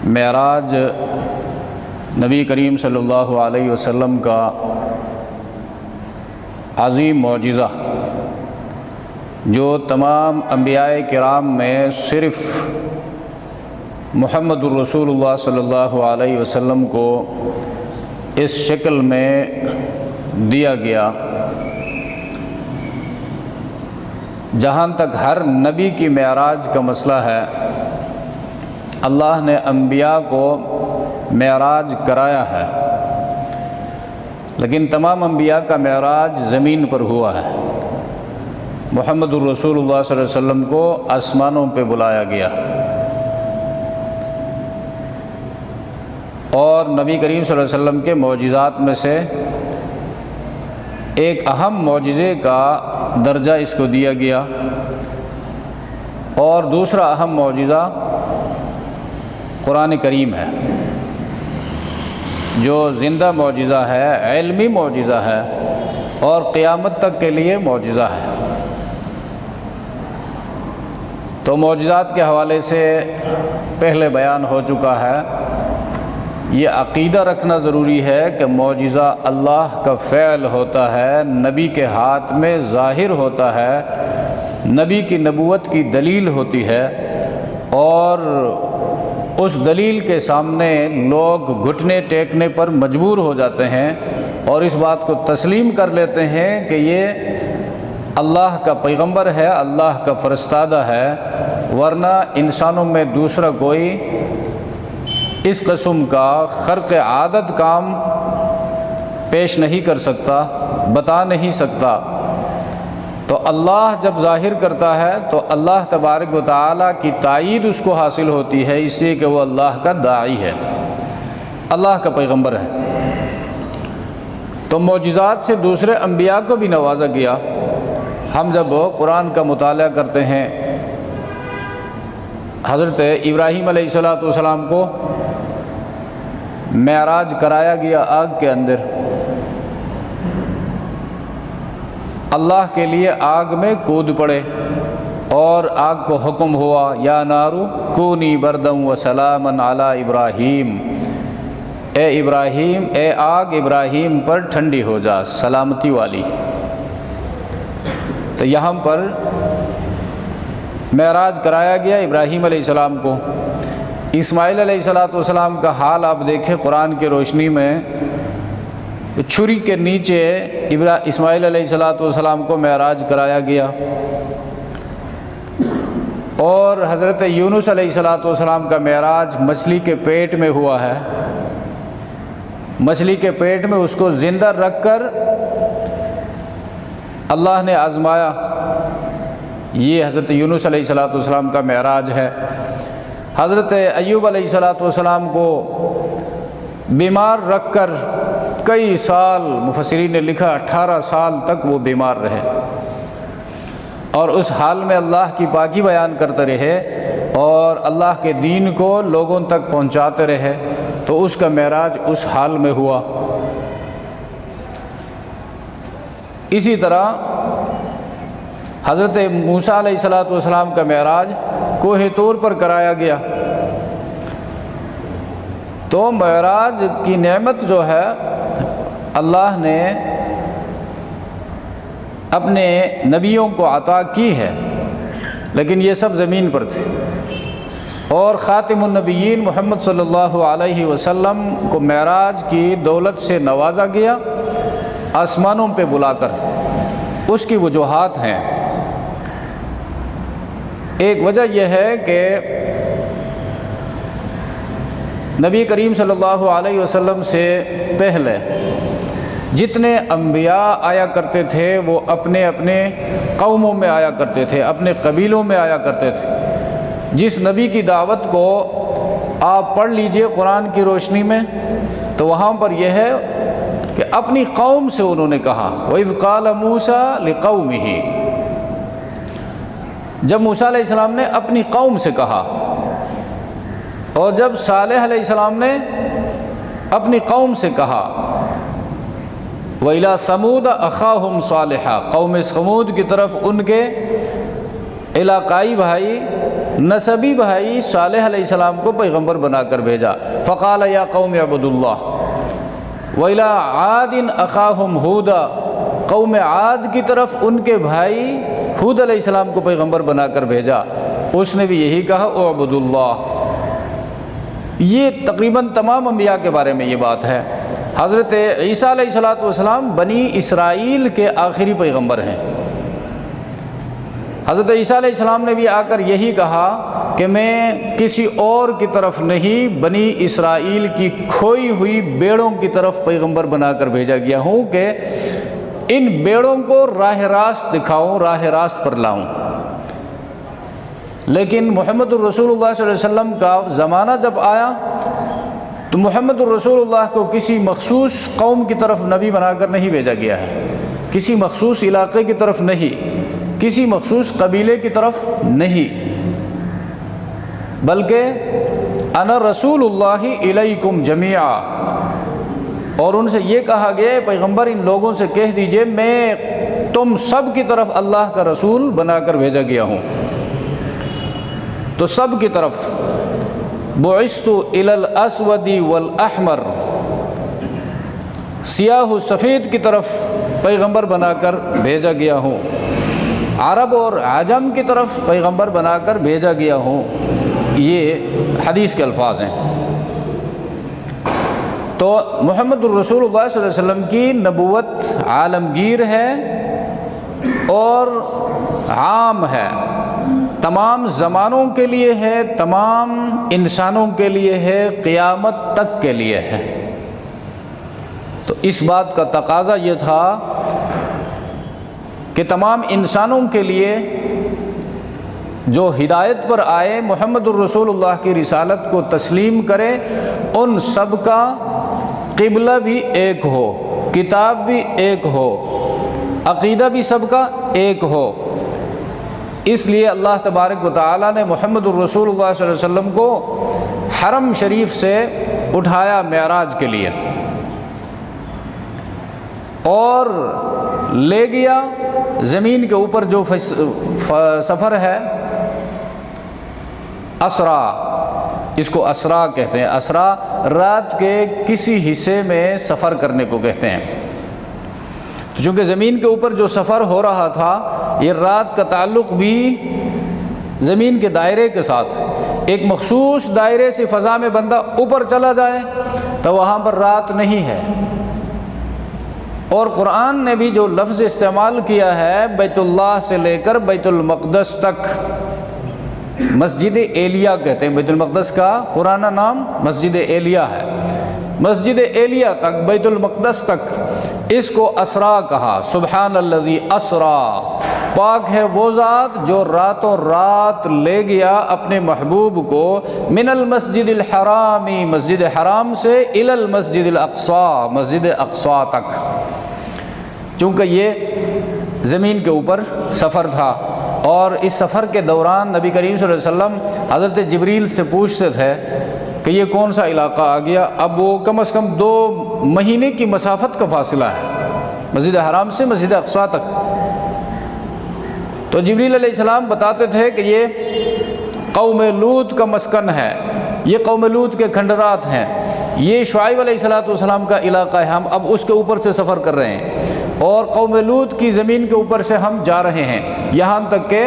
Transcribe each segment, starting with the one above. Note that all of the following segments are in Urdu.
معراج نبی کریم صلی اللہ علیہ وسلم کا عظیم معجزہ جو تمام انبیاء کرام میں صرف محمد الرسول اللہ صلی اللہ علیہ وسلم کو اس شکل میں دیا گیا۔ جہاں تک ہر نبی کی معراج کا مسئلہ ہے، اللہ نے انبیاء کو معراج کرایا ہے، لیکن تمام انبیاء کا معراج زمین پر ہوا ہے۔ محمد الرسول اللہ صلی اللہ علیہ وسلم کو آسمانوں پہ بلایا گیا، اور نبی کریم صلی اللہ علیہ وسلم کے معجزات میں سے ایک اہم معجزے کا درجہ اس کو دیا گیا، اور دوسرا اہم معجزہ قرآن کریم ہے، جو زندہ معجزہ ہے، علمی معجزہ ہے، اور قیامت تک کے لیے معجزہ ہے۔ تو معجزات کے حوالے سے پہلے بیان ہو چکا ہے۔ یہ عقیدہ رکھنا ضروری ہے کہ معجزہ اللہ کا فعل ہوتا ہے، نبی کے ہاتھ میں ظاہر ہوتا ہے، نبی کی نبوت کی دلیل ہوتی ہے، اور اس دلیل کے سامنے لوگ گھٹنے ٹیکنے پر مجبور ہو جاتے ہیں اور اس بات کو تسلیم کر لیتے ہیں کہ یہ اللہ کا پیغمبر ہے، اللہ کا فرستادہ ہے، ورنہ انسانوں میں دوسرا کوئی اس قسم کا خرق عادت کام پیش نہیں کر سکتا، بتا نہیں سکتا۔ تو اللہ جب ظاہر کرتا ہے تو اللہ تبارک و تعالیٰ کی تائید اس کو حاصل ہوتی ہے، اس لیے کہ وہ اللہ کا داعی ہے، اللہ کا پیغمبر ہے۔ تو معجزات سے دوسرے انبیاء کو بھی نوازا گیا۔ ہم جب قرآن کا مطالعہ کرتے ہیں، حضرت ابراہیم علیہ السلام کو معراج کرایا گیا آگ کے اندر، اللہ کے لیے آگ میں کود پڑے، اور آگ کو حکم ہوا یا نارو کونی بردم و سلامن علی ابراہیم، اے ابراہیم، اے آگ ابراہیم پر ٹھنڈی ہو جا، سلامتی والی۔ تو یہاں پر معراج کرایا گیا ابراہیم علیہ السلام کو۔ اسماعیل علیہ السلام کا حال آپ دیکھیں قرآن کی روشنی میں، چھری کے نیچے اسماعیل علیہ السلام کو معراج کرایا گیا، اور حضرت یونس علیہ السلام کا معراج مچھلی کے پیٹ میں ہوا ہے۔ مچھلی کے پیٹ میں اس کو زندہ رکھ کر اللہ نے آزمایا۔ یہ حضرت یونس علیہ السلام کا معراج ہے۔ حضرت ایوب علیہ السلام کو بیمار رکھ کر کئی سال، مفسرین نے لکھا 18 سال تک وہ بیمار رہے، اور اس حال میں اللہ کی پاکی بیان کرتے رہے اور اللہ کے دین کو لوگوں تک پہنچاتے رہے، تو اس کا معراج اس حال میں ہوا۔ اسی طرح حضرت موسیٰ علیہ السلام کا معراج کوہ طور پر کرایا گیا۔ تو معراج کی نعمت جو ہے اللہ نے اپنے نبیوں کو عطا کی ہے، لیکن یہ سب زمین پر تھے، اور خاتم النبیین محمد صلی اللہ علیہ وسلم کو معراج کی دولت سے نوازا گیا آسمانوں پہ بلا کر۔ اس کی وجوہات ہیں۔ ایک وجہ یہ ہے کہ نبی کریم صلی اللہ علیہ وسلم سے پہلے جتنے انبیاء آیا کرتے تھے وہ اپنے اپنے قوموں میں آیا کرتے تھے، اپنے قبیلوں میں آیا کرتے تھے۔ جس نبی کی دعوت کو آپ پڑھ لیجئے قرآن کی روشنی میں، تو وہاں پر یہ ہے کہ اپنی قوم سے انہوں نے کہا، وَإِذْ قَالَ مُوسَىٰ لِقَوْمِهِ، جب موسیٰ علیہ السلام نے اپنی قوم سے کہا، اور جب صالح علیہ السلام نے اپنی قوم سے کہا، وَإِلَىٰ ثَمُودَ أَخَاهُمْ صَالِحًا، قوم ثمود کی طرف ان کے علاقائی بھائی نسبی بھائی صالح علیہ السلام کو پیغمبر بنا کر بھیجا۔ فقال یا قوم اعبدوا اللہ وإلی عاد اخاہم ہودا، قوم عاد کی طرف ان کے بھائی ہود علیہ السلام کو پیغمبر بنا کر بھیجا، اس نے بھی یہی کہا اعبدوا اللہ۔ یہ تقریباً تمام انبیاء کے بارے میں یہ بات ہے۔ حضرت عیسیٰ علیہ السلام بنی اسرائیل کے آخری پیغمبر ہیں۔ حضرت عیسیٰ علیہ السلام نے بھی آ کر یہی کہا کہ میں کسی اور کی طرف نہیں، بنی اسرائیل کی کھوئی ہوئی بیڑوں کی طرف پیغمبر بنا کر بھیجا گیا ہوں کہ ان بیڑوں کو راہ راست دکھاؤں، راہ راست پر لاؤں۔ لیکن محمد الرسول اللہ صلی اللہ علیہ وسلم کا زمانہ جب آیا تو محمد الرسول اللہ کو کسی مخصوص قوم کی طرف نبی بنا کر نہیں بھیجا گیا ہے، کسی مخصوص علاقے کی طرف نہیں، کسی مخصوص قبیلے کی طرف نہیں، بلکہ انا رسول اللہ الیکم جمیعا، اور ان سے یہ کہا گیا پیغمبر ان لوگوں سے کہہ دیجئے میں تم سب کی طرف اللہ کا رسول بنا کر بھیجا گیا ہوں۔ تو سب کی طرف بعثت الی الاسود والاحمر، سیاہ و سفید کی طرف پیغمبر بنا کر بھیجا گیا ہوں، عرب اور عجم کی طرف پیغمبر بنا کر بھیجا گیا ہوں۔ یہ حدیث کے الفاظ ہیں۔ تو محمد الرسول اللہ صلی اللہ علیہ وسلم کی نبوت عالمگیر ہے اور عام ہے، تمام زمانوں کے لیے ہے، تمام انسانوں کے لیے ہے، قیامت تک کے لیے ہے۔ تو اس بات کا تقاضا یہ تھا کہ تمام انسانوں کے لیے جو ہدایت پر آئے، محمد الرسول اللہ کی رسالت کو تسلیم کرے، ان سب کا قبلہ بھی ایک ہو، کتاب بھی ایک ہو، عقیدہ بھی سب کا ایک ہو۔ اس لیے اللہ تبارک و تعالیٰ نے محمد الرسول اللہ صلی اللہ علیہ وسلم کو حرم شریف سے اٹھایا معراج کے لیے اور لے گیا زمین کے اوپر جو سفر ہے، اسرا، اس کو اسرا کہتے ہیں۔ اسرا رات کے کسی حصے میں سفر کرنے کو کہتے ہیں۔ چونکہ زمین کے اوپر جو سفر ہو رہا تھا، یہ رات کا تعلق بھی زمین کے دائرے کے ساتھ، ایک مخصوص دائرے سے فضا میں بندہ اوپر چلا جائے تو وہاں پر رات نہیں ہے۔ اور قرآن نے بھی جو لفظ استعمال کیا ہے بیت اللہ سے لے کر بیت المقدس تک، مسجد ایلیہ کہتے ہیں، بیت المقدس کا پرانا نام مسجد ایلیہ ہے، مسجد ایلیہ تک، بیت المقدس تک، اس کو اسرا کہا۔ سبحان الذی اسرا، پاک ہے وہ ذات جو راتوں رات لے گیا اپنے محبوب کو من المسجد الحرامی، مسجد حرام سے، الی المسجد الاقصی، مسجد اقصی تک۔ چونکہ یہ زمین کے اوپر سفر تھا اور اس سفر کے دوران نبی کریم صلی اللہ علیہ وسلم حضرت جبریل سے پوچھتے تھے کہ یہ کون سا علاقہ آ گیا۔ اب وہ کم از کم 2 مہینے کی مسافت کا فاصلہ ہے مسجد حرام سے مسجد اقصی تک۔ تو جبریل علیہ السلام بتاتے تھے کہ یہ قوم لوط کا مسکن ہے، یہ قوم لوط کے کھنڈرات ہیں، یہ شعیب علیہ السلام کا علاقہ ہے، ہم اب اس کے اوپر سے سفر کر رہے ہیں، اور قوم لوط کی زمین کے اوپر سے ہم جا رہے ہیں، یہاں تک کہ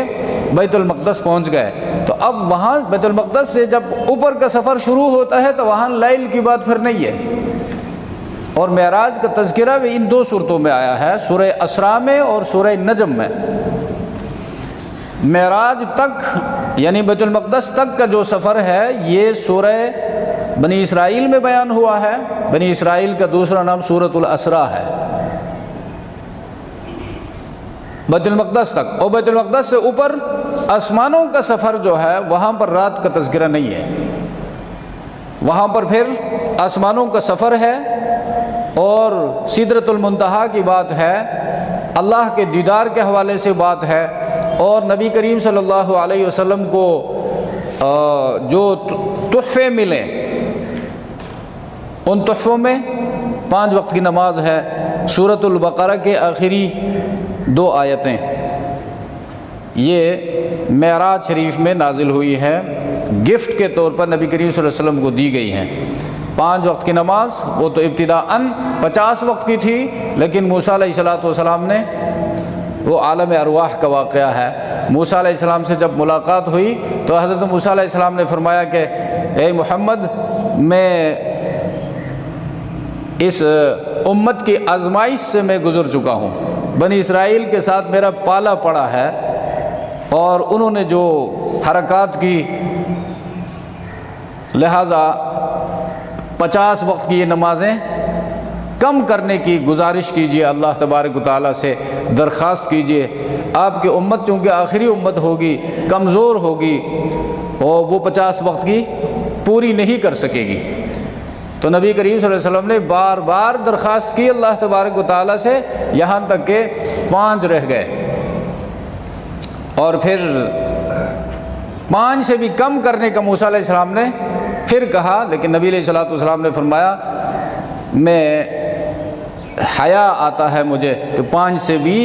بیت المقدس پہنچ گئے۔ تو اب وہاں بیت المقدس سے جب اوپر کا سفر شروع ہوتا ہے تو وہاں لیل کی بات پھر نہیں ہے۔ اور معراج کا تذکرہ بھی ان 2 صورتوں میں آیا ہے، سورہ اسراء میں اور سورہ نجم میں۔ معراج تک یعنی بیت المقدس تک کا جو سفر ہے یہ سورہ بنی اسرائیل میں بیان ہوا ہے، بنی اسرائیل کا دوسرا نام سورۃ الاسراء ہے، بیت المقدس تک۔ اور بیت المقدس سے اوپر آسمانوں کا سفر جو ہے وہاں پر رات کا تذکرہ نہیں ہے، وہاں پر پھر آسمانوں کا سفر ہے اور سدرۃ المنتہا کی بات ہے، اللہ کے دیدار کے حوالے سے بات ہے، اور نبی کریم صلی اللہ علیہ وسلم کو جو تحفے ملے ان تحفوں میں 5 وقت کی نماز ہے، سورۃ البقرہ کے آخری 2 آیتیں، یہ معراج شریف میں نازل ہوئی ہے، گفٹ کے طور پر نبی کریم صلی اللہ علیہ وسلم کو دی گئی ہیں۔ 5 وقت کی نماز وہ تو ابتداءً 50 وقت کی تھی، لیکن موسیٰ علیہ السلام نے، وہ عالم ارواح کا واقعہ ہے، موسیٰ علیہ السلام سے جب ملاقات ہوئی تو حضرت موسیٰ علیہ السلام نے فرمایا کہ اے محمد، میں اس امت کی آزمائش سے میں گزر چکا ہوں، بنی اسرائیل کے ساتھ میرا پالا پڑا ہے، اور انہوں نے جو حرکات کی، لہٰذا 50 وقت کی یہ نمازیں کم کرنے کی گزارش کیجیے، اللہ تبارک و تعالیٰ سے درخواست کیجیے۔ آپ کی امت چونکہ آخری امت ہوگی، کمزور ہوگی، اور وہ 50 وقت کی پوری نہیں کر سکے گی۔ تو نبی کریم صلی اللہ علیہ وسلم نے بار بار درخواست کی اللہ تبارک و تعالیٰ سے، یہاں تک کہ 5 رہ گئے، اور پھر 5 سے بھی کم کرنے کا موسیٰ علیہ السلام نے پھر کہا، لیکن نبی علیہ السلام نے فرمایا میں حیا آتا ہے مجھے کہ 5 سے بھی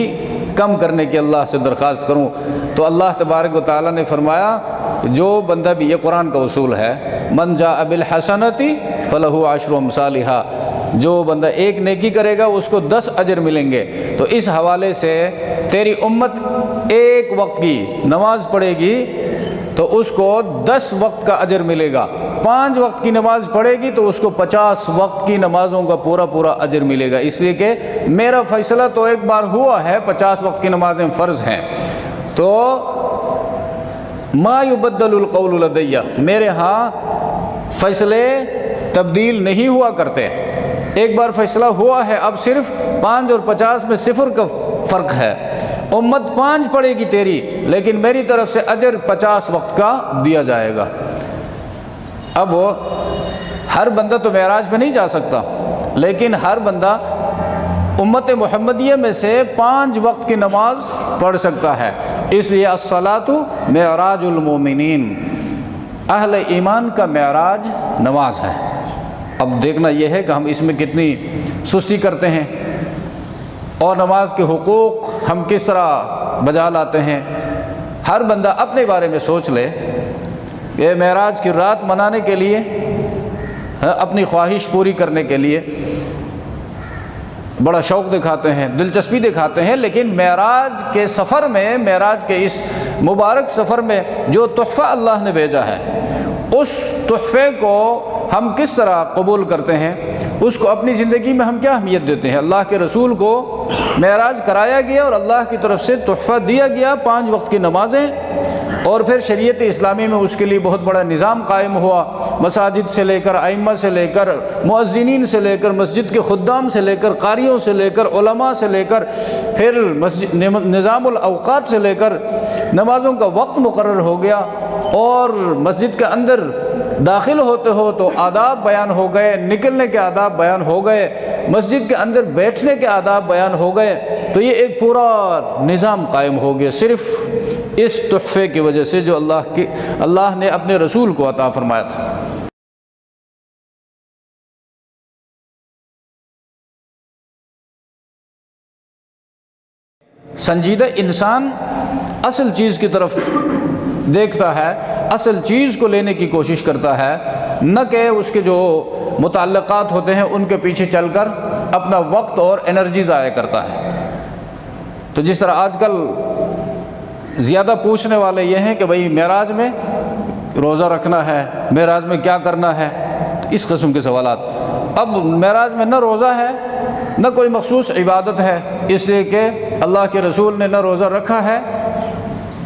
کم کرنے کی اللہ سے درخواست کروں۔ تو اللہ تبارک و تعالیٰ نے فرمایا کہ جو بندہ بھی، یہ قرآن کا اصول ہے، من جاء بالحسنۃ فلہ عشر امثالھا، جو بندہ ایک نیکی کرے گا اس کو 10 اجر ملیں گے۔ تو اس حوالے سے تیری امت ایک وقت کی نماز پڑھے گی تو اس کو 10 وقت کا اجر ملے گا، 5 وقت کی نماز پڑھے گی تو اس کو 50 وقت کی نمازوں کا پورا اجر ملے گا، اس لیے کہ میرا فیصلہ تو ایک بار ہوا ہے، 50 وقت کی نمازیں فرض ہیں۔ تو ما یبدل القول لدی، میرے ہاں فیصلے تبدیل نہیں ہوا کرتے، ایک بار فیصلہ ہوا ہے، اب صرف 5 اور 50 میں 0 کا فرق ہے۔ امت 5 پڑے گی تیری، لیکن میری طرف سے اجر 50 وقت کا دیا جائے گا۔ اب ہر بندہ تو معراج پہ نہیں جا سکتا، لیکن ہر بندہ امت محمدیہ میں سے 5 وقت کی نماز پڑھ سکتا ہے، اس لیے الصلاۃ معراج المومنین، اہل ایمان کا معراج نماز ہے۔ اب دیکھنا یہ ہے کہ ہم اس میں کتنی سستی کرتے ہیں، اور نماز کے حقوق ہم کس طرح بجا لاتے ہیں۔ ہر بندہ اپنے بارے میں سوچ لے کہ معراج کی رات منانے کے لیے، اپنی خواہش پوری کرنے کے لیے بڑا شوق دکھاتے ہیں، دلچسپی دکھاتے ہیں، لیکن معراج کے سفر میں، معراج کے اس مبارک سفر میں جو تحفہ اللہ نے بھیجا ہے، اس تحفے کو ہم کس طرح قبول کرتے ہیں، اس کو اپنی زندگی میں ہم کیا اہمیت دیتے ہیں۔ اللہ کے رسول کو معراج کرایا گیا اور اللہ کی طرف سے تحفہ دیا گیا 5 وقت کی نمازیں، اور پھر شریعت اسلامی میں اس کے لیے بہت بڑا نظام قائم ہوا، مساجد سے لے کر، ائمہ سے لے کر، مؤذنین سے لے کر، مسجد کے خدام سے لے کر، قاریوں سے لے کر، علماء سے لے کر، پھر نظام الاوقات سے لے کر نمازوں کا وقت مقرر ہو گیا، اور مسجد کے اندر داخل ہوتے ہو تو آداب بیان ہو گئے، نکلنے کے آداب بیان ہو گئے، مسجد کے اندر بیٹھنے کے آداب بیان ہو گئے۔ تو یہ ایک پورا نظام قائم ہو گیا صرف اس تحفے کی وجہ سے جو اللہ نے اپنے رسول کو عطا فرمایا تھا۔ سنجیدہ انسان اصل چیز کی طرف دیکھتا ہے، اصل چیز کو لینے کی کوشش کرتا ہے، نہ کہ اس کے جو متعلقات ہوتے ہیں ان کے پیچھے چل کر اپنا وقت اور انرجی ضائع کرتا ہے۔ تو جس طرح آج کل زیادہ پوچھنے والے یہ ہیں کہ بھئی معراج میں روزہ رکھنا ہے، معراج میں کیا کرنا ہے، اس قسم کے سوالات۔ اب معراج میں نہ روزہ ہے نہ کوئی مخصوص عبادت ہے، اس لیے کہ اللہ کے رسول نے نہ روزہ رکھا ہے،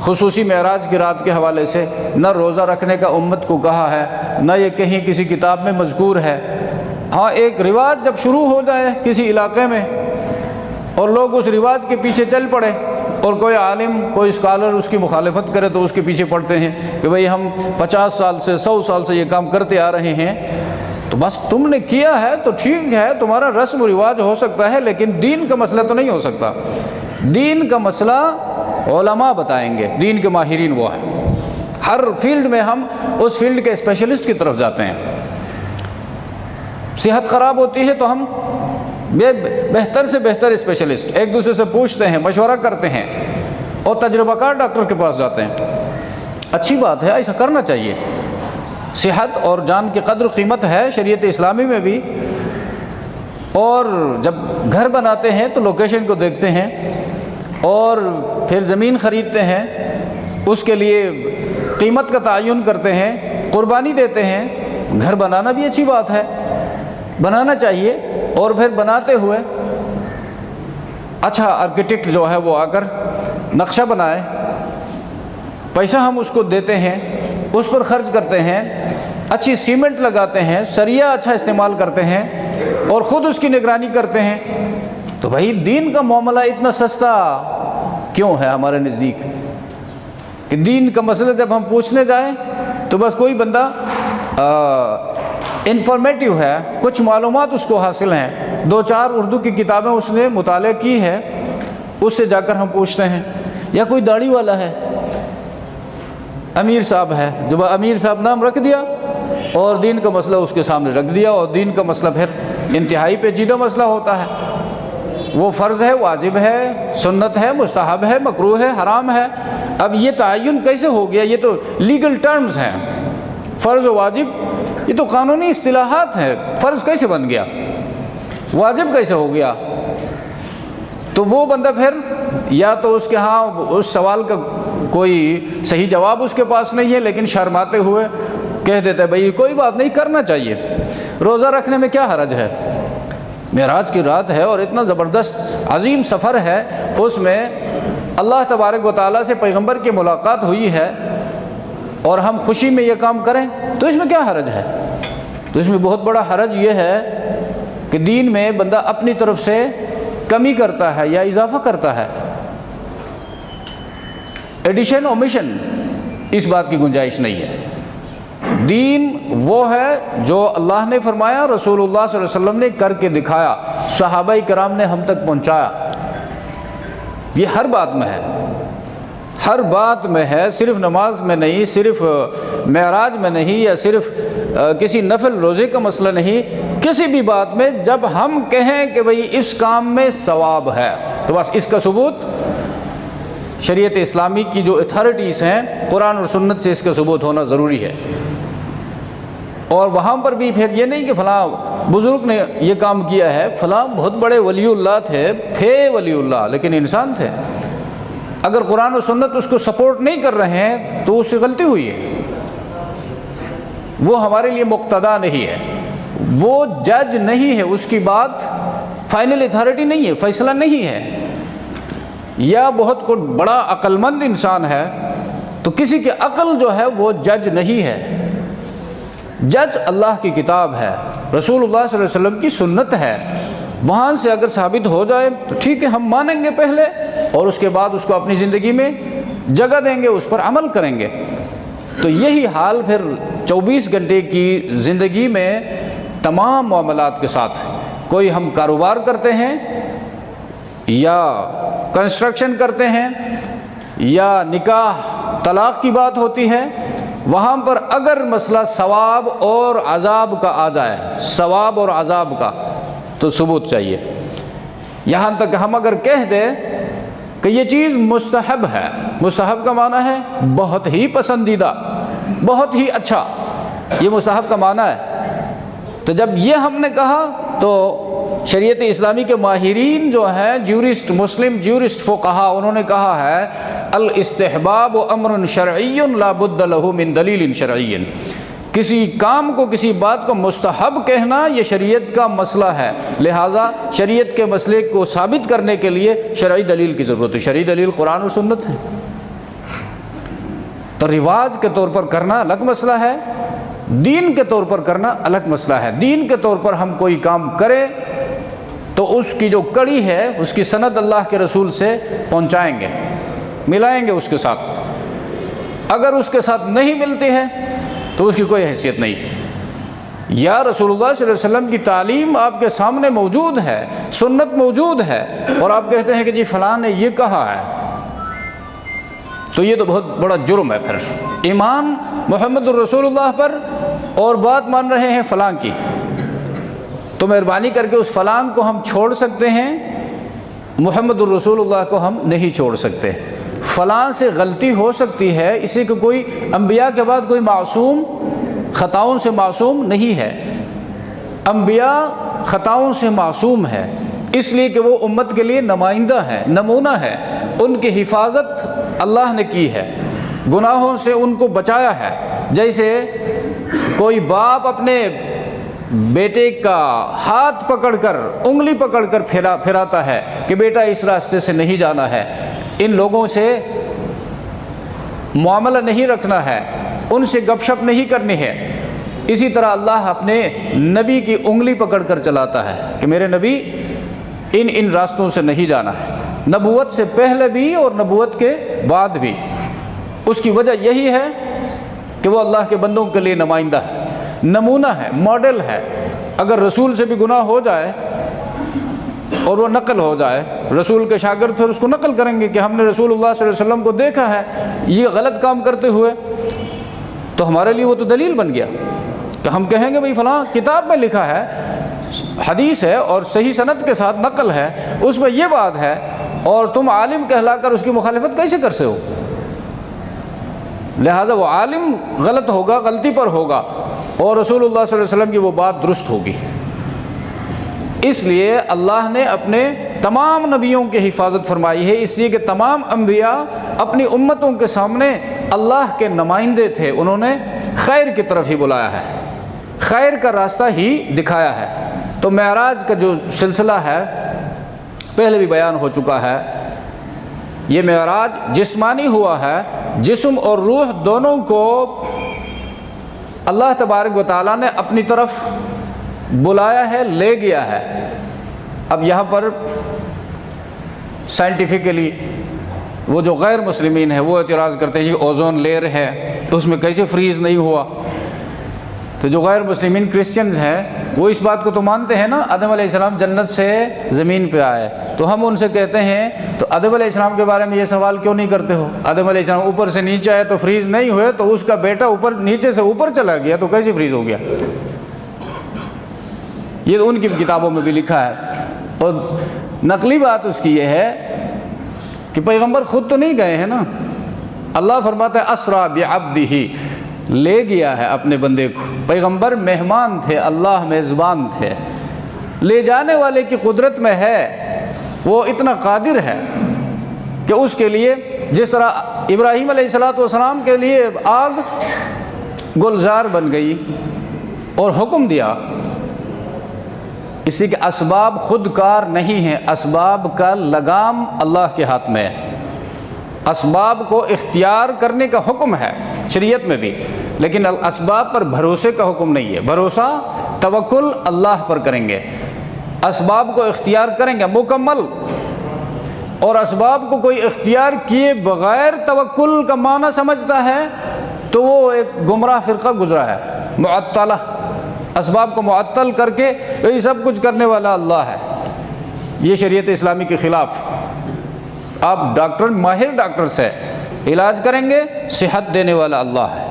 خصوصی معراج کی رات کے حوالے سے نہ روزہ رکھنے کا امت کو کہا ہے، نہ یہ کہیں کسی کتاب میں مذکور ہے۔ ہاں ایک رواج جب شروع ہو جائے کسی علاقے میں اور لوگ اس رواج کے پیچھے چل پڑے، اور کوئی عالم، کوئی اسکالر اس کی مخالفت کرے تو اس کے پیچھے پڑتے ہیں کہ بھئی ہم 50 سال سے 100 سال سے یہ کام کرتے آ رہے ہیں، تو بس تم نے کیا ہے تو ٹھیک ہے، تمہارا رسم و رواج ہو سکتا ہے، لیکن دین کا مسئلہ تو نہیں ہو سکتا۔ دین کا مسئلہ علماء بتائیں گے، دین کے ماہرین وہ ہیں۔ ہر فیلڈ میں ہم اس فیلڈ کے اسپیشلسٹ کی طرف جاتے ہیں۔ صحت خراب ہوتی ہے تو ہم بہتر سے بہتر اسپیشلسٹ ایک دوسرے سے پوچھتے ہیں، مشورہ کرتے ہیں، اور تجربہ کار ڈاکٹر کے پاس جاتے ہیں۔ اچھی بات ہے، ایسا کرنا چاہیے۔ صحت اور جان کی قدر قیمت ہے شریعت اسلامی میں بھی۔ اور جب گھر بناتے ہیں تو لوکیشن کو دیکھتے ہیں اور پھر زمین خریدتے ہیں، اس کے لیے قیمت کا تعین کرتے ہیں، قربانی دیتے ہیں۔ گھر بنانا بھی اچھی بات ہے، بنانا چاہیے۔ اور پھر بناتے ہوئے اچھا آرکیٹیکٹ جو ہے وہ آ کر نقشہ بنائے، پیسہ ہم اس کو دیتے ہیں، اس پر خرچ کرتے ہیں، اچھی سیمنٹ لگاتے ہیں، سریا اچھا استعمال کرتے ہیں اور خود اس کی نگرانی کرتے ہیں، تو بھائی دین کا معاملہ اتنا سستا کیوں ہے ہمارے نزدیک؟ کہ دین کا مسئلہ جب ہم پوچھنے جائیں تو بس کوئی بندہ انفارمیٹیو ہے، کچھ معلومات اس کو حاصل ہیں، 2-4 اردو کی کتابیں اس نے مطالعہ کی ہے، اس سے جا کر ہم پوچھتے ہیں۔ یا کوئی داڑھی والا ہے، امیر صاحب ہے، جو امیر صاحب نام رکھ دیا اور دین کا مسئلہ اس کے سامنے رکھ دیا، اور دین کا مسئلہ پھر انتہائی پیچیدہ مسئلہ ہوتا ہے۔ وہ فرض ہے، واجب ہے، سنت ہے، مستحب ہے، مکروہ ہے، حرام ہے۔ اب یہ تعین کیسے ہو گیا؟ یہ تو لیگل ٹرمز ہیں، فرض و واجب یہ تو قانونی اصطلاحات ہیں۔ فرض کیسے بن گیا؟ واجب کیسے ہو گیا؟ تو وہ بندہ پھر یا تو اس کے ہاں اس سوال کا کوئی صحیح جواب اس کے پاس نہیں ہے، لیکن شرماتے ہوئے کہہ دیتا ہے بھائی کوئی بات نہیں، کرنا چاہیے، روزہ رکھنے میں کیا حرج ہے؟ معراج کی رات ہے اور اتنا زبردست عظیم سفر ہے، اس میں اللہ تبارک و تعالیٰ سے پیغمبر کی ملاقات ہوئی ہے اور ہم خوشی میں یہ کام کریں تو اس میں کیا حرج ہے؟ تو اس میں بہت بڑا حرج یہ ہے کہ دین میں بندہ اپنی طرف سے کمی کرتا ہے یا اضافہ کرتا ہے، ایڈیشن اومیشن، اس بات کی گنجائش نہیں ہے۔ دین وہ ہے جو اللہ نے فرمایا، رسول اللہ صلی اللہ علیہ وسلم نے کر کے دکھایا، صحابہ کرام نے ہم تک پہنچایا۔ یہ ہر بات میں ہے، ہر بات میں ہے، صرف نماز میں نہیں، صرف معراج میں نہیں، یا صرف کسی نفل روزے کا مسئلہ نہیں، کسی بھی بات میں جب ہم کہیں کہ بھئی اس کام میں ثواب ہے تو بس اس کا ثبوت شریعت اسلامی کی جو اتھارٹیز ہیں، قرآن اور سنت سے اس کا ثبوت ہونا ضروری ہے۔ اور وہاں پر بھی پھر یہ نہیں کہ فلاں بزرگ نے یہ کام کیا ہے، فلاں بہت بڑے ولی اللہ تھے ولی اللہ، لیکن انسان تھے، اگر قرآن و سنت اس کو سپورٹ نہیں کر رہے ہیں تو اس سے غلطی ہوئی ہے، وہ ہمارے لیے مقتدا نہیں ہے، وہ جج نہیں ہے، اس کی بات فائنل اتھارٹی نہیں ہے، فیصلہ نہیں ہے۔ یا بہت کوئی بڑا عقل مند انسان ہے تو کسی کی عقل جو ہے وہ جج نہیں ہے، جج اللہ کی کتاب ہے، رسول اللہ صلی اللہ علیہ وسلم کی سنت ہے۔ وہاں سے اگر ثابت ہو جائے تو ٹھیک ہے، ہم مانیں گے پہلے اور اس کے بعد اس کو اپنی زندگی میں جگہ دیں گے، اس پر عمل کریں گے۔ تو یہی حال پھر 24 گھنٹے کی زندگی میں تمام معاملات کے ساتھ، کوئی ہم کاروبار کرتے ہیں یا کنسٹرکشن کرتے ہیں یا نکاح طلاق کی بات ہوتی ہے، وہاں پر اگر مسئلہ ثواب اور عذاب کا آ جائے، ثواب اور عذاب کا، تو ثبوت چاہیے۔ یہاں تک ہم اگر کہہ دیں کہ یہ چیز مستحب ہے، مستحب کا معنی ہے بہت ہی پسندیدہ، بہت ہی اچھا، یہ مستحب کا معنی ہے، تو جب یہ ہم نے کہا تو شریعت اسلامی کے ماہرین جو ہیں، جیورسٹ، مسلم جیورسٹ فقہا، انہوں نے کہا ہے الاستحباب امر شرعی لا بد له من دلیل شرعی، کسی کام کو، کسی بات کو مستحب کہنا یہ شریعت کا مسئلہ ہے، لہٰذا شریعت کے مسئلے کو ثابت کرنے کے لیے شرعی دلیل کی ضرورت ہے۔ شرعی دلیل قرآن اور سنت ہے۔ تو رواج کے طور پر کرنا الگ مسئلہ ہے، دین کے طور پر کرنا الگ مسئلہ ہے۔ دین کے طور پر ہم کوئی کام کریں تو اس کی جو کڑی ہے، اس کی سند اللہ کے رسول سے پہنچائیں گے، ملائیں گے اس کے ساتھ۔ اگر اس کے ساتھ نہیں ملتی ہے تو اس کی کوئی حیثیت نہیں۔ یا رسول اللہ صلی اللہ علیہ وسلم کی تعلیم آپ کے سامنے موجود ہے، سنت موجود ہے، اور آپ کہتے ہیں کہ جی فلاں نے یہ کہا ہے، تو یہ تو بہت بڑا جرم ہے۔ پھر ایمان محمد الرسول اللہ پر اور بات مان رہے ہیں فلاں کی، تو مہربانی کر کے اس فلاں کو ہم چھوڑ سکتے ہیں، محمد الرسول اللہ کو ہم نہیں چھوڑ سکتے۔ فلاں سے غلطی ہو سکتی ہے، اسی کہ کوئی انبیاء کے بعد کوئی معصوم خطاؤں سے معصوم نہیں ہے، انبیاء خطاؤں سے معصوم ہے، اس لیے کہ وہ امت کے لیے نمائندہ ہے، نمونہ ہے، ان کی حفاظت اللہ نے کی ہے، گناہوں سے ان کو بچایا ہے۔ جیسے کوئی باپ اپنے بیٹے کا ہاتھ پکڑ کر، انگلی پکڑ کر پھراتا ہے کہ بیٹا اس راستے سے نہیں جانا ہے، ان لوگوں سے معاملہ نہیں رکھنا ہے، ان سے گپ شپ نہیں کرنی ہے، اسی طرح اللہ اپنے نبی کی انگلی پکڑ کر چلاتا ہے کہ میرے نبی ان راستوں سے نہیں جانا ہے، نبوت سے پہلے بھی اور نبوت کے بعد بھی۔ اس کی وجہ یہی ہے کہ وہ اللہ کے بندوں کے لیے نمائندہ ہے، نمونہ ہے، ماڈل ہے۔ اگر رسول سے بھی گناہ ہو جائے اور وہ نقل ہو جائے، رسول کے شاگرد پھر اس کو نقل کریں گے کہ ہم نے رسول اللہ صلی اللہ علیہ وسلم کو دیکھا ہے یہ غلط کام کرتے ہوئے، تو ہمارے لیے وہ تو دلیل بن گیا کہ ہم کہیں گے بھئی فلاں کتاب میں لکھا ہے، حدیث ہے اور صحیح سند کے ساتھ نقل ہے، اس میں یہ بات ہے، اور تم عالم کہلا کر اس کی مخالفت کیسے کر سے ہو؟ لہٰذا وہ عالم غلط ہوگا، غلطی پر ہوگا، اور رسول اللہ صلی اللہ علیہ وسلم کی وہ بات درست ہوگی۔ اس لیے اللہ نے اپنے تمام نبیوں کی حفاظت فرمائی ہے، اس لیے کہ تمام انبیاء اپنی امتوں کے سامنے اللہ کے نمائندے تھے، انہوں نے خیر کی طرف ہی بلایا ہے، خیر کا راستہ ہی دکھایا ہے۔ تو معراج کا جو سلسلہ ہے پہلے بھی بیان ہو چکا ہے، یہ معراج جسمانی ہوا ہے، جسم اور روح دونوں کو اللہ تبارک و تعالیٰ نے اپنی طرف بلایا ہے، لے گیا ہے۔ اب یہاں پر سائنٹیفکلی وہ جو غیر مسلمین ہیں وہ اعتراض کرتے ہیں کہ اوزون لیئر ہے تو اس میں کیسے فریز نہیں ہوا؟ تو جو غیر مسلمین کرسچنز ہیں وہ اس بات کو تو مانتے ہیں نا، آدم علیہ السلام جنت سے زمین پہ آئے، تو ہم ان سے کہتے ہیں تو آدم علیہ السلام کے بارے میں یہ سوال کیوں نہیں کرتے ہو؟ آدم علیہ السلام اوپر سے نیچے آئے تو فریز نہیں ہوئے، تو اس کا بیٹا اوپر نیچے سے اوپر چلا گیا تو کیسے فریز ہو گیا؟ یہ تو ان کی کتابوں میں بھی لکھا ہے۔ اور نقلی بات اس کی یہ ہے کہ پیغمبر خود تو نہیں گئے ہیں نا، اللہ فرماتا ہے اسرا بعبدہ، لے گیا ہے اپنے بندے کو۔ پیغمبر مہمان تھے، اللہ میزبان تھے، لے جانے والے کی قدرت میں ہے، وہ اتنا قادر ہے کہ اس کے لیے جس طرح ابراہیم علیہ السلام کے لیے آگ گلزار بن گئی اور حکم دیا، اسی کے اسباب خود کار نہیں ہیں، اسباب کا لگام اللہ کے ہاتھ میں ہے، اسباب کو اختیار کرنے کا حکم ہے شریعت میں بھی، لیکن اسباب پر بھروسے کا حکم نہیں ہے۔ بھروسہ توکل اللہ پر کریں گے، اسباب کو اختیار کریں گے مکمل، اور اسباب کو کوئی اختیار کیے بغیر توکل کا معنی سمجھتا ہے تو وہ ایک گمراہ فرقہ گزرا ہے، معطلہ، اسباب کو معطل کر کے یہ سب کچھ کرنے والا اللہ ہے، یہ شریعت اسلامی کے خلاف۔ آپ ڈاکٹر، ماہر ڈاکٹر سے علاج کریں گے، صحت دینے والا اللہ ہے،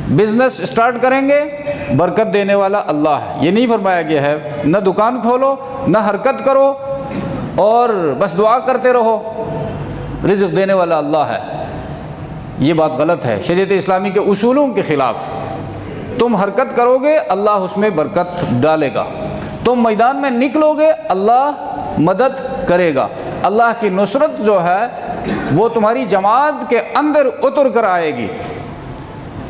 بزنس اسٹارٹ کریں گے، برکت دینے والا اللہ ہے۔ یہ نہیں فرمایا گیا ہے نہ دکان کھولو نہ حرکت کرو اور بس دعا کرتے رہو، رزق دینے والا اللہ ہے، یہ بات غلط ہے، شریعت اسلامی کے اصولوں کے خلاف۔ تم حرکت کرو گے اللہ اس میں برکت ڈالے گا، تم میدان میں نکلو گے اللہ مدد کرے گا، اللہ کی نصرت جو ہے وہ تمہاری جماعت کے اندر اتر کر آئے گی،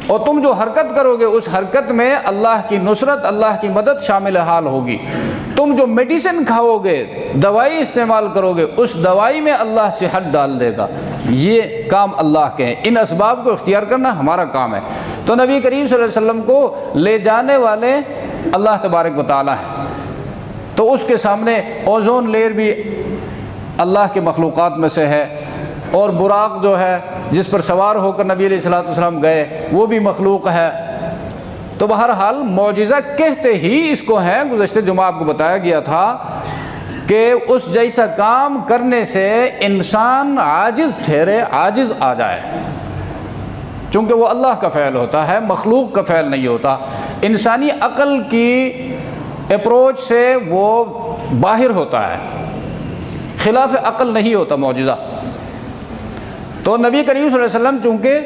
اور تم جو حرکت کرو گے اس حرکت میں اللہ کی نصرت، اللہ کی مدد شامل حال ہوگی۔ تم جو میڈیسن کھاؤ گے، دوائی استعمال کرو گے، اس دوائی میں اللہ صحت ڈال دے گا۔ یہ کام اللہ کے ہیں، ان اسباب کو اختیار کرنا ہمارا کام ہے۔ تو نبی کریم صلی اللہ علیہ وسلم کو لے جانے والے اللہ تبارک و تعالیٰ ہیں، تو اس کے سامنے اوزون لیئر بھی اللہ کے مخلوقات میں سے ہے، اور براق جو ہے جس پر سوار ہو کر نبی علیہ السلام گئے وہ بھی مخلوق ہے۔ تو بہرحال معجزہ کہتے ہی اس کو ہیں، گزشتہ جمعہ آپ کو بتایا گیا تھا کہ اس جیسا کام کرنے سے انسان عاجز ٹھہرے، عاجز آ جائے، چونکہ وہ اللہ کا فعل ہوتا ہے، مخلوق کا فعل نہیں ہوتا۔ انسانی عقل کی اپروچ سے وہ باہر ہوتا ہے، خلاف عقل نہیں ہوتا معجزہ۔ تو نبی کریم صلی اللہ علیہ وسلم چونکہ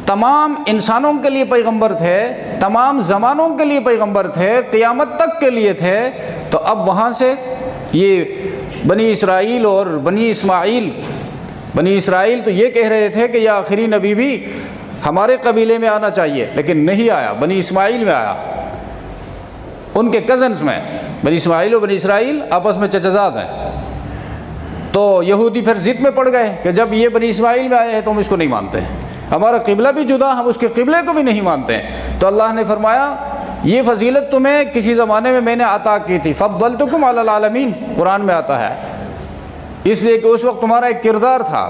تمام انسانوں کے لیے پیغمبر تھے، تمام زمانوں کے لیے پیغمبر تھے، قیامت تک کے لیے تھے، تو اب وہاں سے یہ بنی اسرائیل اور بنی اسرائیل تو یہ کہہ رہے تھے کہ یہ آخری نبی بھی ہمارے قبیلے میں آنا چاہیے، لیکن نہیں آیا، بنی اسماعیل میں آیا، ان کے کزنز میں۔ بنی اسماعیل اور بنی اسرائیل آپس میں چچزاد ہیں، تو یہودی پھر ضد میں پڑ گئے کہ جب یہ بنی اسماعیل میں آئے ہیں تو ہم اس کو نہیں مانتے ہیں، ہمارا قبلہ بھی جدا، ہم اس کے قبلے کو بھی نہیں مانتے ہیں۔ تو اللہ نے فرمایا یہ فضیلت تمہیں کسی زمانے میں نے عطا کی تھی، فضلتکم علی العالمین، قرآن میں آتا ہے، اس لیے کہ اس وقت تمہارا ایک کردار تھا،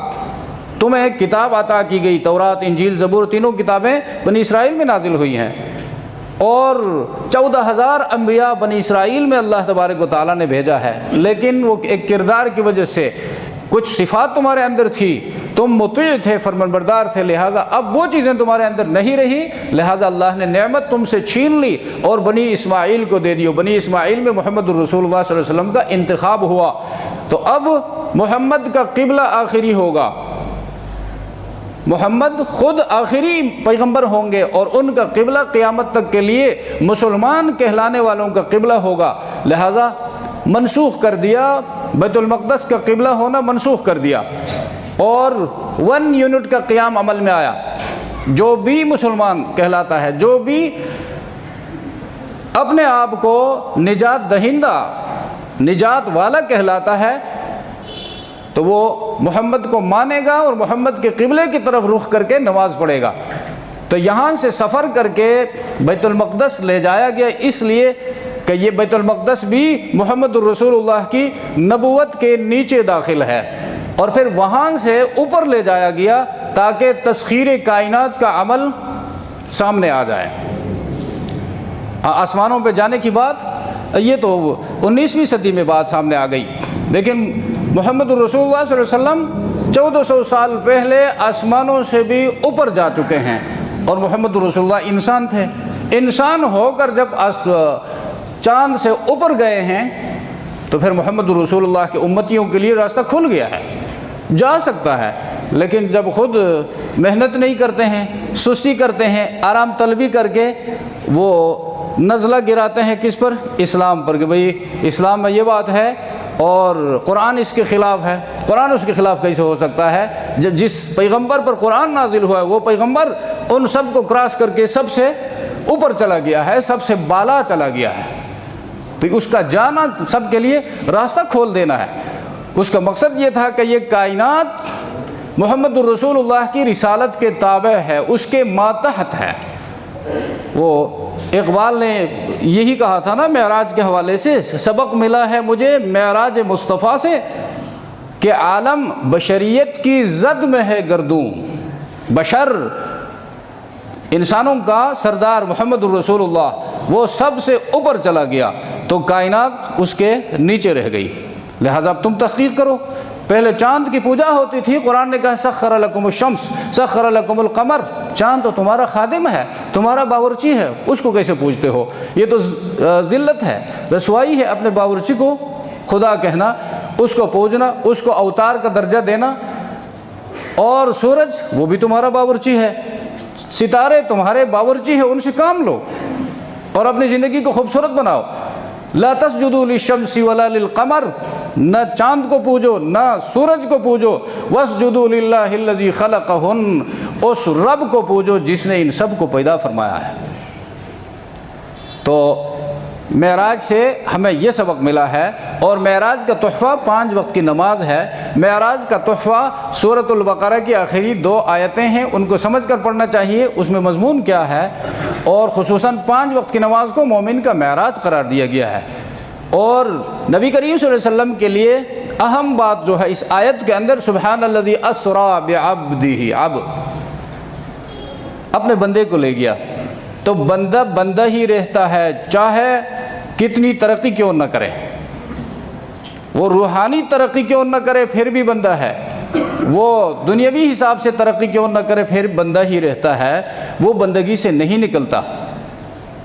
تمہیں ایک کتاب عطا کی گئی، تورات، انجیل، زبور، تینوں کتابیں بنی اسرائیل میں نازل ہوئی ہیں، اور 14,000 انبیاء بنی اسرائیل میں اللہ تبارک و تعالیٰ نے بھیجا ہے، لیکن وہ ایک کردار کی وجہ سے کچھ صفات تمہارے اندر تھی، تم مطیع تھے، فرمانبردار تھے، لہٰذا اب وہ چیزیں تمہارے اندر نہیں رہی، لہٰذا اللہ نے نعمت تم سے چھین لی اور بنی اسماعیل کو دے دی۔ بنی اسماعیل میں محمد الرسول اللہ صلی اللہ علیہ وسلم کا انتخاب ہوا، تو اب محمد کا قبلہ آخری ہوگا، محمد خود آخری پیغمبر ہوں گے، اور ان کا قبلہ قیامت تک کے لیے مسلمان کہلانے والوں کا قبلہ ہوگا، لہٰذا منسوخ کر دیا، بیت المقدس کا قبلہ ہونا منسوخ کر دیا، اور 1 یونٹ کا قیام عمل میں آیا۔ جو بھی مسلمان کہلاتا ہے، جو بھی اپنے آپ کو نجات دہندہ، نجات والا کہلاتا ہے، تو وہ محمد کو مانے گا اور محمد کے قبلے کی طرف رخ کر کے نماز پڑھے گا۔ تو یہاں سے سفر کر کے بیت المقدس لے جایا گیا، اس لیے کہ یہ بیت المقدس بھی محمد الرسول اللہ کی نبوت کے نیچے داخل ہے، اور پھر وہاں سے اوپر لے جایا گیا تاکہ تسخیر کائنات کا عمل سامنے آ جائے۔ آسمانوں پہ جانے کی بات یہ تو 19ویں صدی میں بات سامنے آ گئی، لیکن محمد الرسول اللہ صلی اللہ علیہ وسلم 1400 سال پہلے آسمانوں سے بھی اوپر جا چکے ہیں، اور محمد الرسول اللہ انسان تھے، انسان ہو کر جب چاند سے اوپر گئے ہیں تو پھر محمد الرسول اللہ کے امتیوں کے لیے راستہ کھل گیا ہے، جا سکتا ہے، لیکن جب خود محنت نہیں کرتے ہیں، سستی کرتے ہیں، آرام طلبی کر کے وہ نزلہ گراتے ہیں کس پر؟ اسلام پر، کہ بھئی اسلام میں یہ بات ہے اور قرآن اس کے خلاف ہے، قرآن اس کے خلاف کیسے ہو سکتا ہے؟ جس پیغمبر پر قرآن نازل ہوا ہے وہ پیغمبر ان سب کو کراس کر کے سب سے اوپر چلا گیا ہے، سب سے بالا چلا گیا ہے، تو اس کا جانا سب کے لیے راستہ کھول دینا ہے۔ اس کا مقصد یہ تھا کہ یہ کائنات محمد الرسول اللہ کی رسالت کے تابع ہے، اس کے ماتحت ہے۔ وہ اقبال نے یہی کہا تھا نا معراج کے حوالے سے، سبق ملا ہے مجھے معراج مصطفیٰ سے کہ عالم بشریت کی زد میں ہے گردوں، بشر انسانوں کا سردار محمد الرسول اللہ وہ سب سے اوپر چلا گیا، تو کائنات اس کے نیچے رہ گئی، لہٰذا اب تم تحقیق کرو۔ پہلے چاند کی پوجا ہوتی تھی، قرآن نے کہا سخر لکم الشمس سخر لکم القمر، چاند تو تمہارا خادم ہے، تمہارا باورچی ہے، اس کو کیسے پوجتے ہو؟ یہ تو ذلت ہے، رسوائی ہے اپنے باورچی کو خدا کہنا، اس کو پوجنا، اس کو اوتار کا درجہ دینا۔ اور سورج وہ بھی تمہارا باورچی ہے، ستارے تمہارے باورچی ہیں، ان سے کام لو اور اپنی زندگی کو خوبصورت بناؤ۔ لا تسجدوا للشمس ولا للقمر، نہ چاند کو پوجو نہ سورج کو پوجو، واسجدوا للہ الذی خلقہن، اس رب کو پوجو جس نے ان سب کو پیدا فرمایا ہے۔ تو معراج سے ہمیں یہ سبق ملا ہے، اور معراج کا تحفہ 5 وقت کی نماز ہے۔ معراج کا تحفہ سورۃ البقرہ کی آخری 2 آیتیں ہیں، ان کو سمجھ کر پڑھنا چاہیے، اس میں مضمون کیا ہے، اور خصوصاً 5 وقت کی نماز کو مومن کا معراج قرار دیا گیا ہے۔ اور نبی کریم صلی اللہ علیہ وسلم کے لیے اہم بات جو ہے اس آیت کے اندر، سبحان الذی اسریٰ بعبدہ، اب اپنے بندے کو لے گیا، تو بندہ بندہ ہی رہتا ہے، چاہے کتنی ترقی کیوں نہ کرے، وہ روحانی ترقی کیوں نہ کرے پھر بھی بندہ ہے، وہ دنیاوی حساب سے ترقی کیوں نہ کرے پھر بندہ ہی رہتا ہے، وہ بندگی سے نہیں نکلتا۔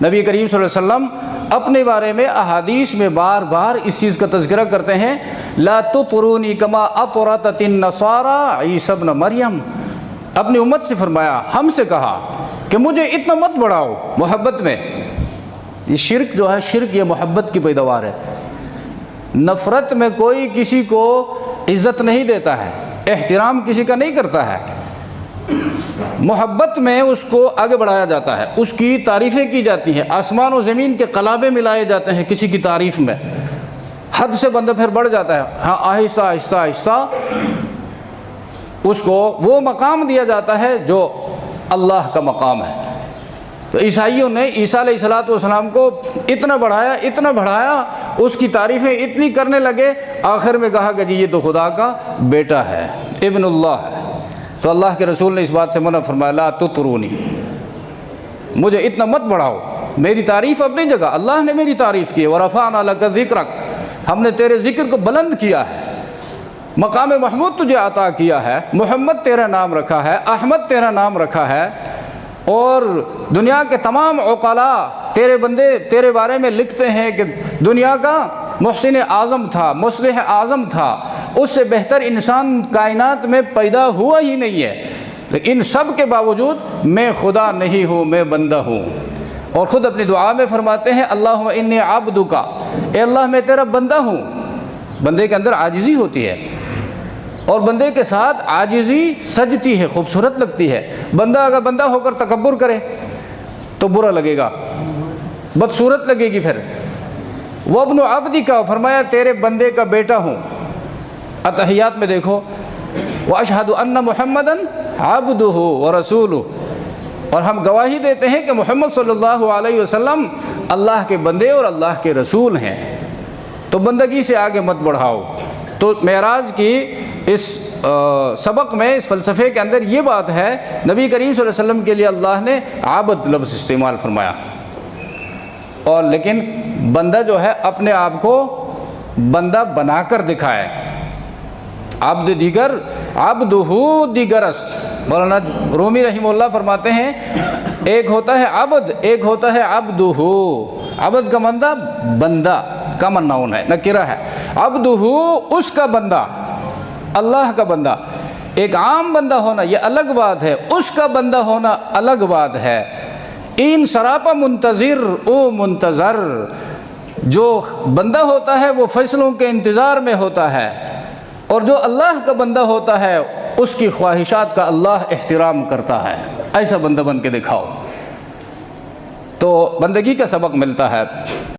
نبی کریم صلی اللہ علیہ وسلم اپنے بارے میں احادیث میں بار بار اس چیز کا تذکرہ کرتے ہیں، لا تطرونی کما اطرت النصارى عیسی ابن مریم، اپنی امت سے فرمایا، ہم سے کہا کہ مجھے اتنا مت بڑھاؤ محبت میں۔ یہ شرک جو ہے، شرک یہ محبت کی پیداوار ہے۔ نفرت میں کوئی کسی کو عزت نہیں دیتا ہے، احترام کسی کا نہیں کرتا ہے، محبت میں اس کو آگے بڑھایا جاتا ہے، اس کی تعریفیں کی جاتی ہیں، آسمان و زمین کے قلابے ملائے جاتے ہیں کسی کی تعریف میں، حد سے بندہ پھر بڑھ جاتا ہے، ہاں آہستہ آہستہ آہستہ اس کو وہ مقام دیا جاتا ہے جو اللہ کا مقام ہے۔ تو عیسائیوں نے عیسیٰ علیہ السلام کو اتنا بڑھایا، اس کی تعریفیں اتنی کرنے لگے، آخر میں کہا کہ جی یہ تو خدا کا بیٹا ہے، ابن اللہ ہے۔ تو اللہ کے رسول نے اس بات سے منع فرمایا، لا تطرونی، مجھے اتنا مت بڑھاؤ، میری تعریف اپنی جگہ، اللہ نے میری تعریف کی، ورفعنا لک ذکرک، ہم نے تیرے ذکر کو بلند کیا ہے، مقام محمود تجھے عطا کیا ہے، محمد تیرا نام رکھا ہے، احمد تیرا نام رکھا ہے، اور دنیا کے تمام عقلاء تیرے بندے تیرے بارے میں لکھتے ہیں کہ دنیا کا محسن اعظم تھا، مصلح اعظم تھا، اس سے بہتر انسان کائنات میں پیدا ہوا ہی نہیں ہے، لیکن ان سب کے باوجود میں خدا نہیں ہوں، میں بندہ ہوں۔ اور خود اپنی دعا میں فرماتے ہیں، اللہم انی عبدک، اے اللہ میں تیرا بندہ ہوں۔ بندے کے اندر عاجزی ہوتی ہے، اور بندے کے ساتھ عاجزی سجتی ہے، خوبصورت لگتی ہے۔ بندہ اگر بندہ ہو کر تکبر کرے تو برا لگے گا، بدصورت لگے گی۔ پھر وابن عبدک، فرمایا تیرے بندے کا بیٹا ہوں۔ اتحیات میں دیکھو، واشہد ان محمدا عبدہ ورسولہ، اور ہم گواہی دیتے ہیں کہ محمد صلی اللہ علیہ وسلم اللہ کے بندے اور اللہ کے رسول ہیں۔ تو بندگی سے آگے مت بڑھاؤ۔ تو معراج کی اس سبق میں، اس فلسفے کے اندر یہ بات ہے، نبی کریم صلی اللہ علیہ وسلم کے لیے اللہ نے عابد لفظ استعمال فرمایا، اور لیکن بندہ جو ہے اپنے آپ کو بندہ بنا کر دکھائے۔ عبد دیگر، عبدہ دیگر است۔ مولانا رومی رحمہ اللہ فرماتے ہیں، ایک ہوتا ہے عبد، ایک ہوتا ہے عبدہ۔ عبد کا بندہ، بندہ کا نون ہے، نکرہ ہے، عبدہ اس کا بندہ، اللہ کا بندہ۔ ایک عام بندہ ہونا یہ الگ بات ہے، اس کا بندہ ہونا الگ بات ہے۔ این سراپا منتظر او منتظر، جو بندہ ہوتا ہے وہ فیصلوں کے انتظار میں ہوتا ہے، اور جو اللہ کا بندہ ہوتا ہے اس کی خواہشات کا اللہ احترام کرتا ہے۔ ایسا بندہ بن کے دکھاؤ، تو بندگی کا سبق ملتا ہے۔